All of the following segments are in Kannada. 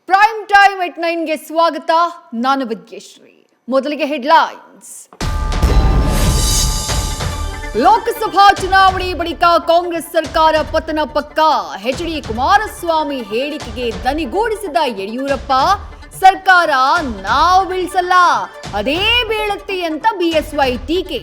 ಪ್ರೈಮ್ ಟೈಮ್ ಎಟ್ 9ಗೆ ಸ್ವಾಗತ. ನಾನು ವಿದ್ಯಶ್ರೀ. ಮೊದಲಿಗೆ ಹೆಡ್ಲೈನ್ಸ್. ಲೋಕಸಭಾ ಚುನಾವಣೆ ಬಳಿಕ ಕಾಂಗ್ರೆಸ್ ಸರ್ಕಾರ ಪತನ ಪಕ್ಕ. ಎಚ್.ಡಿ. ಕುಮಾರಸ್ವಾಮಿ ಹೇಳಿಕೆಗೆ ದನಿಗೂಡಿಸಿದ ಯಡಿಯೂರಪ್ಪ, ಸರ್ಕಾರ ನಾವು ಬೀಳಿಸಲ್ಲ, ಅದೇ ಬೀಳುತ್ತೆ ಅಂತ ಬಿಎಸ್ವೈ ಟೀಕೆ.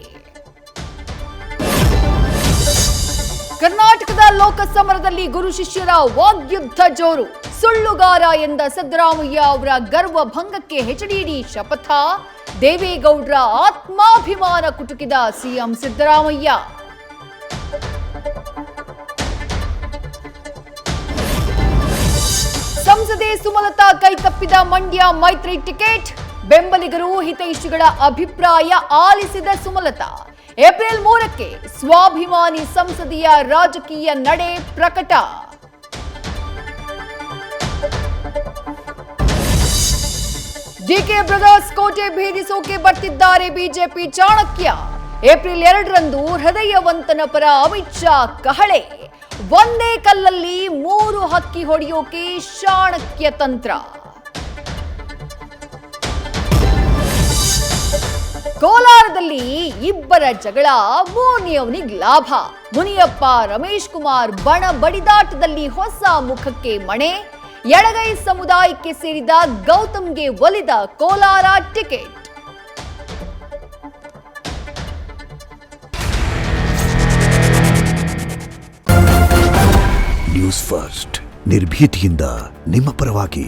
ಕರ್ನಾಟಕದ ಲೋಕಸಮರದಲ್ಲಿ ಗುರು ಶಿಷ್ಯರ ವಾಗ್ಯುದ್ಧ ಜೋರು. ಸುಳ್ಳುಗಾರ ಎಂದ ಸಿದ್ದರಾಮಯ್ಯ ಅವರ ಗರ್ವ ಭಂಗಕ್ಕೆ ಎಚ್ಡಿಡಿ ಶಪಥ. ದೇವೇಗೌಡರ ಆತ್ಮಾಭಿಮಾನ ಕುಟುಕಿದ ಸಿಎಂ ಸಿದ್ದರಾಮಯ್ಯ. ಸಂಸದೆ ಸುಮಲತಾ ಕೈತಪ್ಪಿದ ಮಂಡ್ಯ ಮೈತ್ರಿ ಟಿಕೆಟ್. ಬೆಂಬಲಿಗರು ಹಿತೈಷಿಗಳ ಅಭಿಪ್ರಾಯ ಆಲಿಸಿದ ಸುಮಲತಾ. ಏಪ್ರಿಲ್ 3ಕ್ಕೆ ಸ್ವಾಭಿಮಾನಿ ಸಂಸದೀಯ ರಾಜಕೀಯ ನಡೆ ಪ್ರಕಟ. ಡಿಕೆ ಬ್ರದರ್ಸ್ ಕೋಟೆ ಭೇದಿಸೋಕೆ ಬರ್ತಿದ್ದಾರೆ ಬಿಜೆಪಿ ಚಾಣಕ್ಯ. ಏಪ್ರಿಲ್ 2ರಂದು ಹೃದಯವಂತನ ಪರ ಅಮಿತ್ ಶಾ ಕಹಳೆ. ಒಂದೇ ಕಲ್ಲಲ್ಲಿ 3 ಹಕ್ಕಿ ಹೊಡೆಯೋಕೆ ಚಾಣಕ್ಯ ತಂತ್ರ. ಕೋಲಾರದಲ್ಲಿ ಇಬ್ಬರ ಜಗಳ, ಮೂರನೆಯವನಿಗೆ ಲಾಭ. ಮುನಿಯಪ್ಪ ರಮೇಶ್ ಕುಮಾರ್ ಬಣ ಬಡಿದಾಟದಲ್ಲಿ ಹೊಸ ಮುಖಕ್ಕೆ ಮಣೆ. ಎಡಗೈ ಸಮುದಾಯಕ್ಕೆ ಸೇರಿದ ಗೌತಮ್ಗೆ ಒಲಿದ ಕೋಲಾರ ಟಿಕೆಟ್. ನ್ಯೂಸ್ ಫಸ್ಟ್, ನಿರ್ಭೀತಿಯಿಂದ ನಿಮ್ಮ ಪರವಾಗಿ.